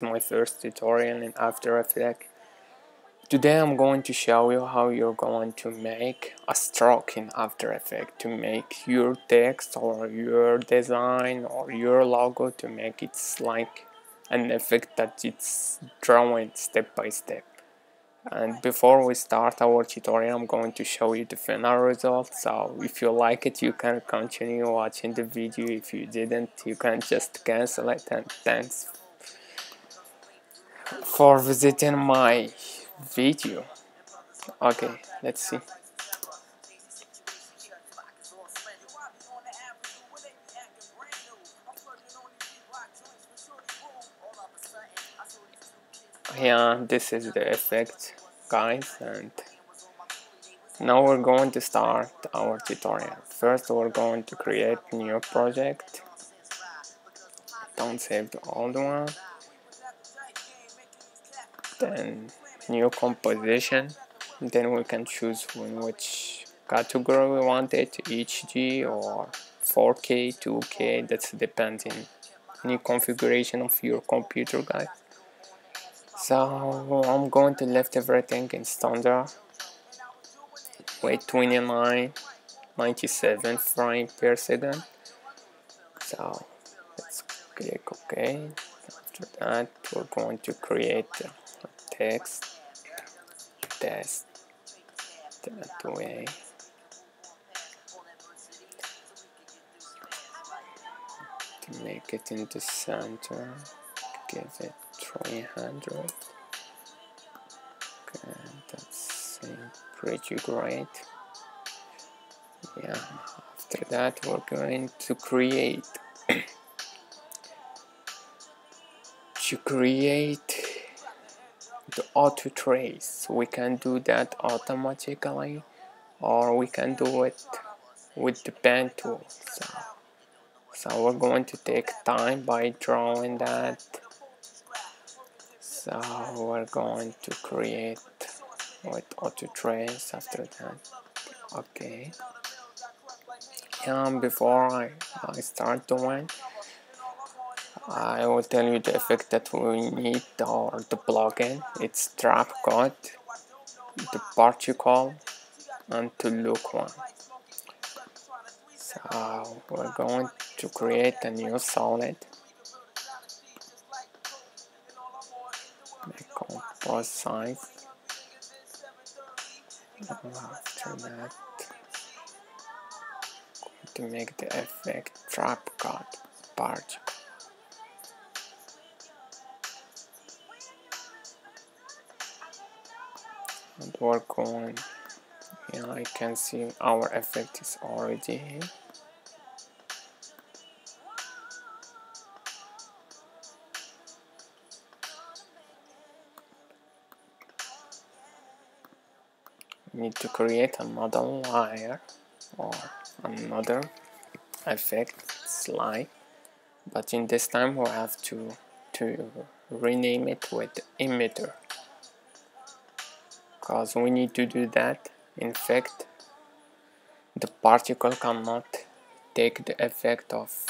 My first tutorial in After Effects. Today I'm going to show you how you're going to make a stroke in After Effects to make your text or your design or your logo to make it like an effect that it's drawing step by step. And before we start our tutorial, I'm going to show you the final result. So if you like it, you can continue watching the video. If you didn't, you can just cancel it. And thanks for visiting my video. Okay, let's see. Yeah, this is the effect, guys, and now we're going to start our tutorial. First, we're going to create a new project. Don't save the old one. Then new composition. Then we can choose in which category we want it, HD or 4K, 2K. That's depending any configuration of your computer, guys. So I'm going to left everything in standard. Wait 97 frames per second. So let's click OK. After that, we're going to create a text test that way. To make it in the center, give it 300. Okay, that's pretty great. Yeah, after that we're going to create the auto trace. We can do that automatically, or we can do it with the pen tool. So we're going to take time by drawing that. So we're going to create with auto trace after that. Okay. Before I start doing, I will tell you the effect that we need, or the plugin. It's trap code, the particle, and the look one. So we're going to create a new solid. Make compose size. After that, to make the effect trap code particle. And we're going, I can see our effect is already here. We need to create another layer or another effect slide, but in this time we have to rename it with emitter, because we need to do that. In fact, the particle cannot take the effect of,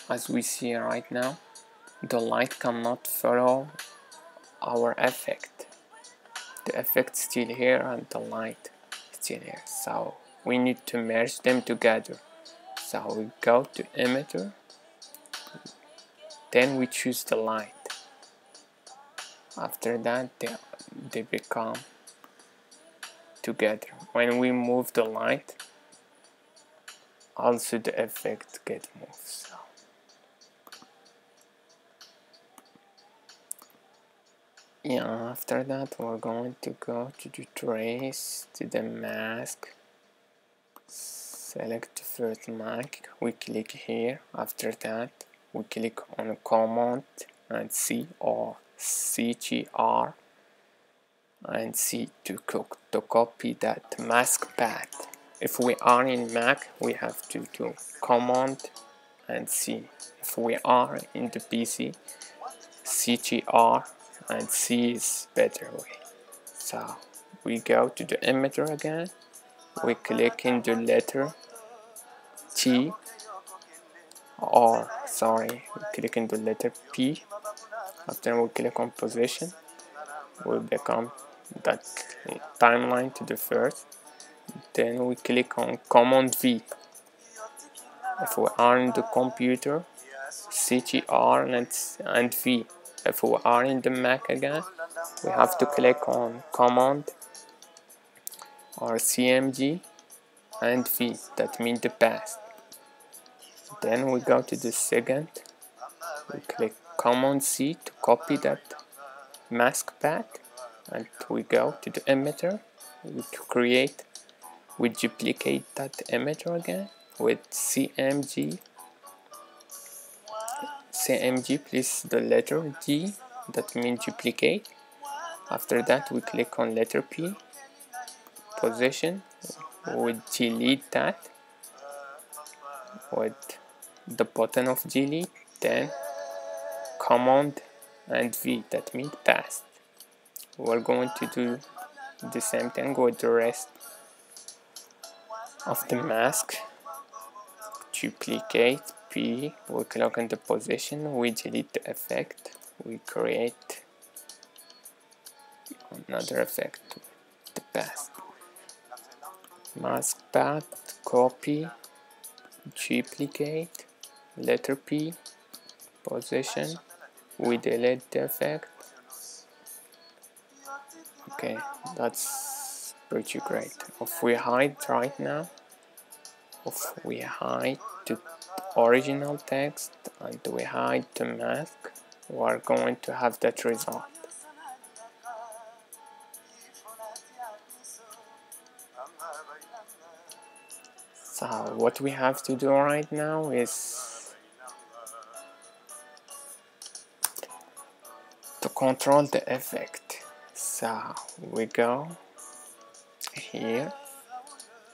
as we see right now, the light cannot follow our effect. The effect still here and the light still here, so we need to merge them together. So we go to emitter, then we choose the light. After that they become together. When we move the light, also the effect get moved. So yeah, after that we're going to go to the trace, to the mask, select the first mask, we click here. After that we click on Command and C or CTR and C to copy that mask path. If we are in Mac, we have to do Command and C. If we are in the PC, CTR and C is better way. So we go to the emitter again, we click in the letter T, or sorry, we click in the letter P, After we click on position, will become that timeline to the first. Then we click on Command V. If we are in the computer, CTR and V. If we are in the Mac again, we have to click on Command or CMG and V. That means the past. Then we go to the second. We click Command C to copy that mask path, and we go to the emitter. We duplicate that emitter again with CMG plus the letter D, that means duplicate. After that we click on letter P, position, we delete that with the button of delete, then Command and V, that means past. We're going to do the same thing with the rest of the mask. Duplicate P, we click on the position, we delete the effect, we create another effect with the past. Mask path, copy, duplicate, letter P, position, we delete the effect. Okay, that's pretty great. If we hide right now, if we hide the original text and we hide the mask, we are going to have that result. So what we have to do right now is to control the effect. So we go here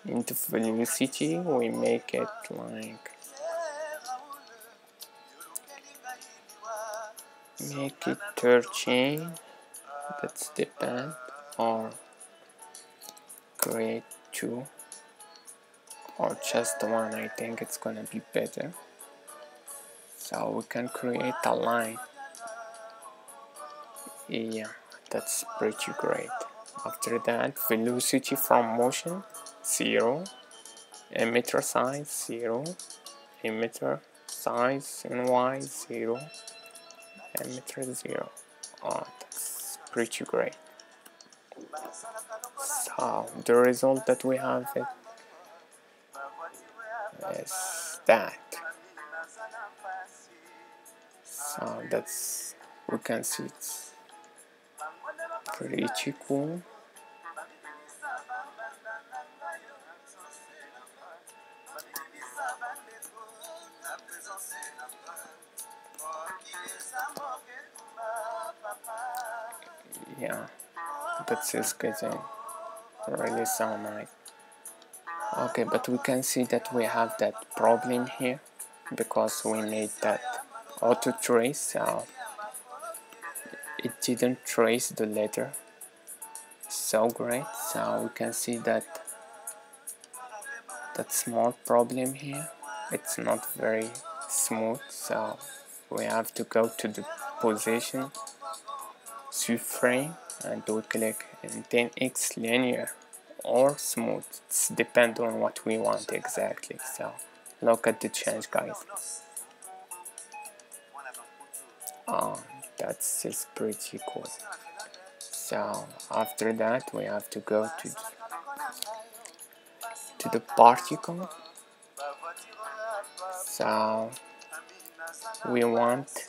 into velocity, we make it like, make it 13, that's depend, or create 2 or just 1. I think it's gonna be better. So we can create a line. Yeah, that's pretty great. After that, velocity from motion 0, emitter size 0, emitter size in Y 0, emitter 0. Oh, that's pretty great. So the result that we have is that. So that's, we can see it's pretty cool. Yeah, that's just getting really so nice. Okay, but we can see that we have that problem here because we made that auto trace, so it didn't trace the letter so great. So we can see that small problem here, it's not very smooth, so we have to go to the position frame and we click in 10x linear or smooth. It's depend on what we want exactly. So look at the change, guys. That's just pretty cool. So after that we have to go to the particle. So we want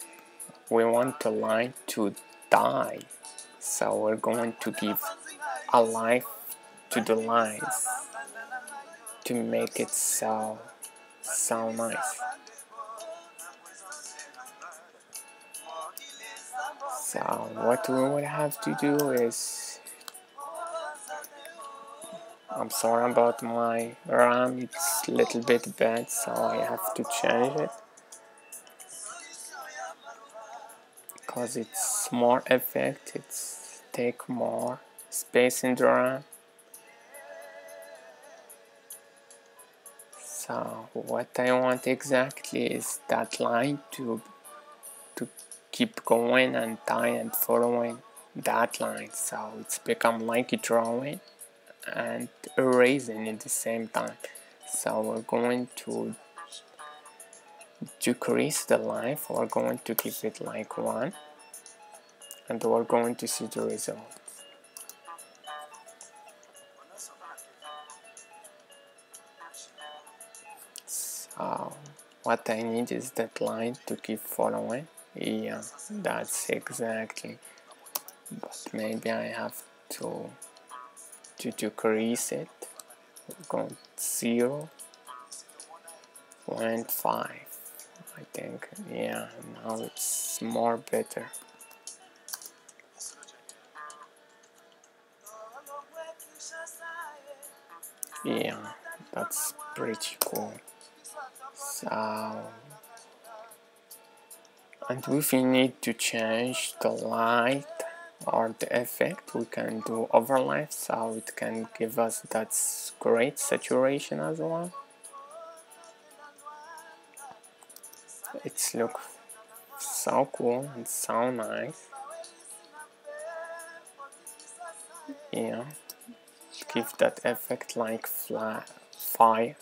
the line to die, so we're going to give a life to the lines to make it so nice. So what we would have to do is, I'm sorry about my RAM, it's a little bit bad, so I have to change it because it's more effect, it's take more space in the RAM. So what I want exactly is that line to keep going and tying and following that line, so it's become like a drawing and erasing at the same time. So we're going to decrease the life, we're going to give it like 1, and we're going to see the result. So what I need is that line to keep following. Yeah, that's exactly. But maybe I have to decrease it. Go 0.5. I think, yeah, now it's more better. Yeah, that's pretty cool. So, and if we need to change the light or the effect, we can do overlay, so it can give us that great saturation as well. It's look so cool and so nice. Yeah, give that effect like fire.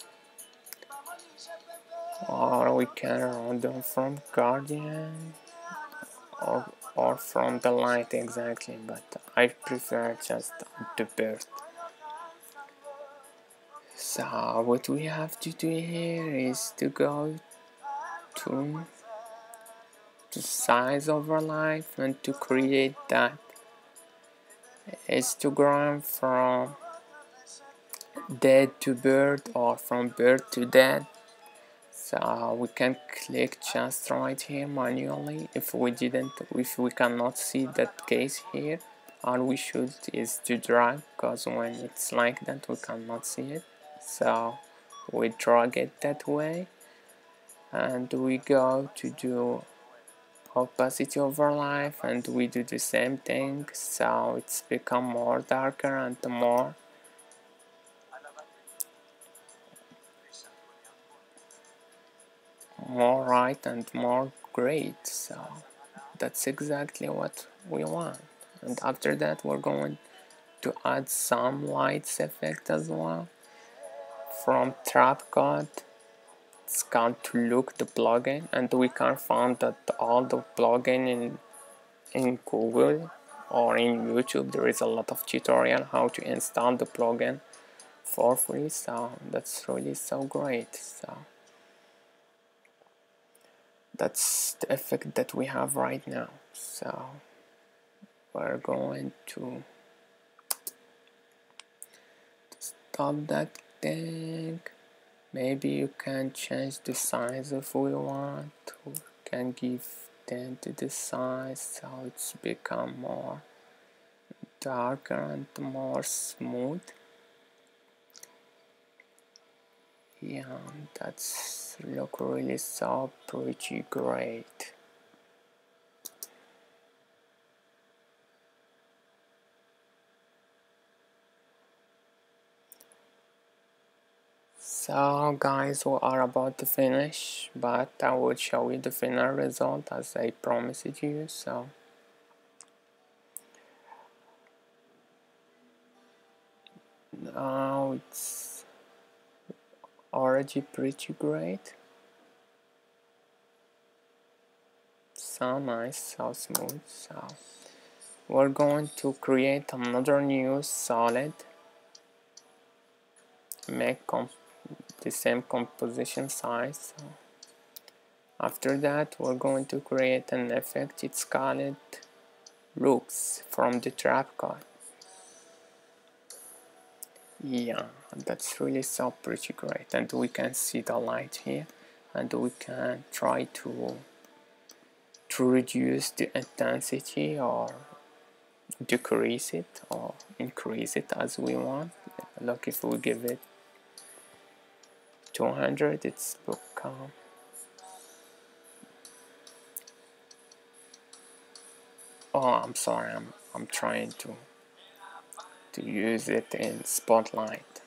Or we can run them from Guardian or from the light exactly, but I prefer just the bird. So what we have to do here is to go to the size overlay and to create that histogram from dead to bird or from bird to dead. So we can click just right here manually if we cannot see that case here. All we should is to drag, because when it's like that we cannot see it. So we drag it that way, and we go to do opacity overlay, and we do the same thing, so it's become more darker and more right and more great. So that's exactly what we want. And after that we're going to add some lights effect as well from TrapCut. It's called to look the plugin, and we can find that all the plugin in Google or in YouTube. There is a lot of tutorial how to install the plugin for free, so that's really so great. So that's the effect that we have right now. So we're going to stop that thing. Maybe you can change the size if we want. We can give 10 to the size, so it's become more darker and more smooth. Yeah, that's look really so pretty great. So guys, we are about to finish, but I will show you the final result as I promised you. So now it's already pretty great. So nice, so smooth. So we're going to create another new solid, make the same composition size. So after that we're going to create an effect, it's called looks from the TrapCut. Yeah, that's really so pretty great, and we can see the light here, and we can try to reduce the intensity or decrease it or increase it as we want. Look, if we give it 200, it's become I'm sorry, I'm trying to use it in spotlight,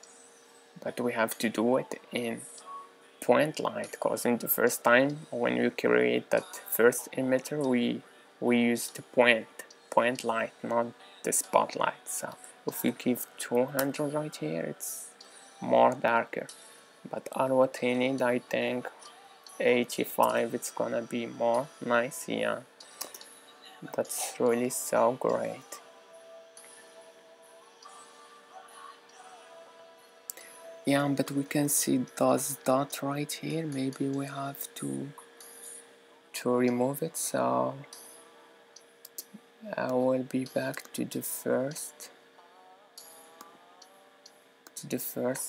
but we have to do it in point light, because in the first time when we create that first emitter we we use the point light, not the spotlight. So if we give 200 right here, it's more darker, but on what we need, I think 85, it's gonna be more nice. Yeah, that's really so great. Yeah, but we can see those dots right here. Maybe we have to remove it. So I will be back to the first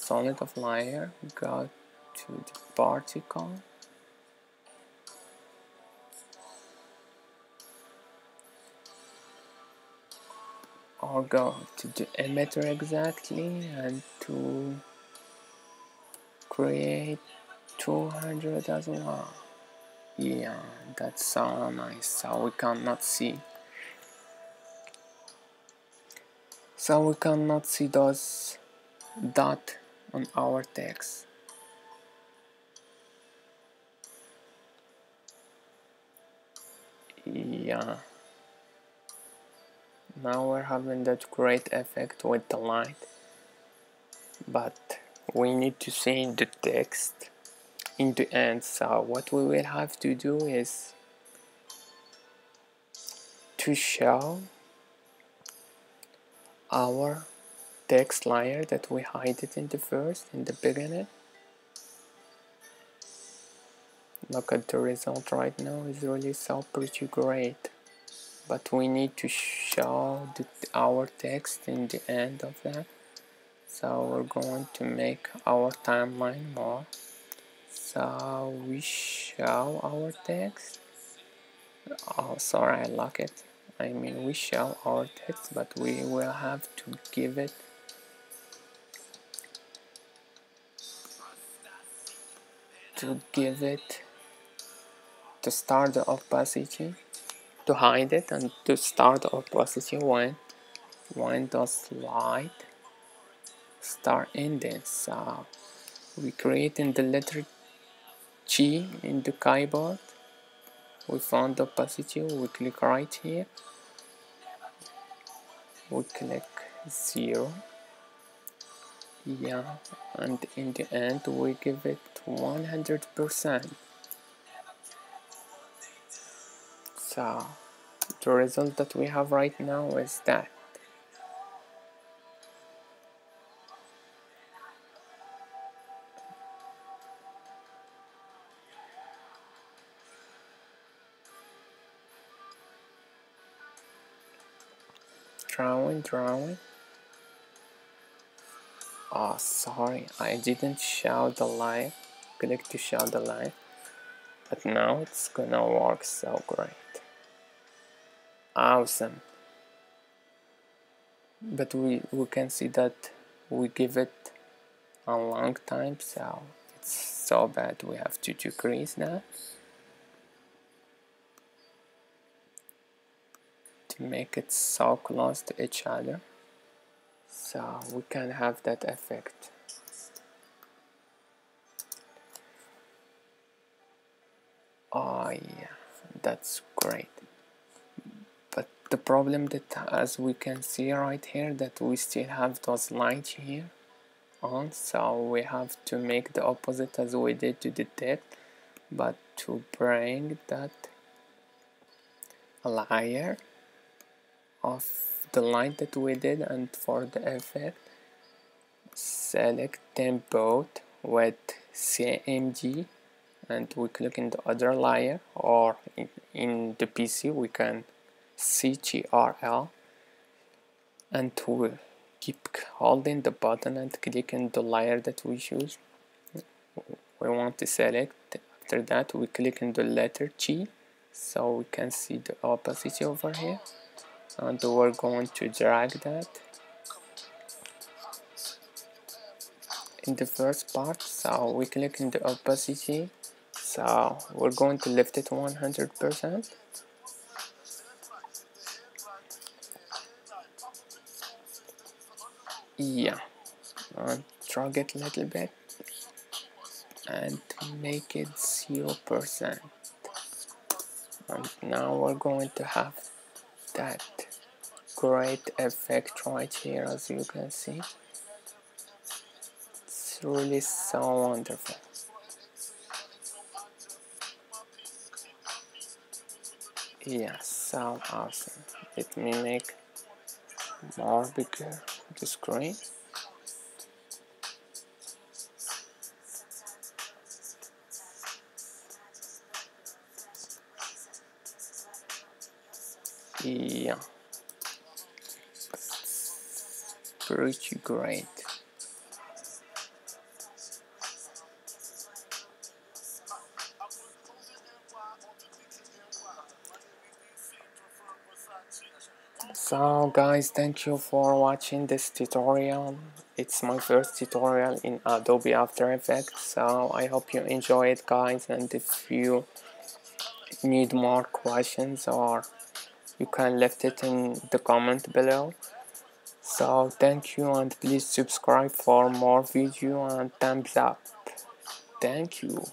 solid of layer. Go to the particle, or go to the emitter exactly, and to create 200 as well. Yeah, that's so nice. So we cannot see. So we cannot see those dot on our text. Yeah. Now we're having that great effect with the light, but we need to see the text in the end. So what we will have to do is to show our text layer that we hide it in the beginning. Look at the result right now, is really so pretty great. But we need to show our text in the end of that. So we're going to make our timeline more. So we show our text. Oh, sorry, I lock it. I mean, we show our text, but we will have to give it to start the opacity, to hide it, and to start the opacity when those light start ending. So we create in the letter G in the keyboard. We found the opacity. We click right here. We click 0. Yeah, and in the end we give it 100%. So the result that we have right now is that. Drawing. Oh, sorry, I didn't show the line. Click to show the line. But now it's gonna work so great. Awesome. But we can see that we give it a long time, so it's so bad. We have to decrease that to make it so close to each other, so we can have that effect. Oh yeah, that's great. But the problem that, as we can see right here, that we still have those lights here on, so we have to make the opposite as we did to the depth, but to bring that layer of the light that we did, and for the effect select them both with CMG, and we click in the other layer, or in the PC we can CTRL, and we'll keep holding the button and clicking the layer that we choose. We want to select. After that we click in the letter G, so we can see the opacity over here, and we're going to drag that in the first part. So we click in the opacity, so we're going to lift it 100%. Yeah, and drag it a little bit and make it 0%. and now we're going to have that great effect right here. As you can see, it's really so wonderful. Yes, so awesome. Let me make more bigger the screen. Yeah, pretty great. So guys, thank you for watching this tutorial. It's my first tutorial in Adobe After Effects, so I hope you enjoy it, guys, and if you need more questions, or you can left it in the comment below. So thank you, and please subscribe for more video and thumbs up. Thank you.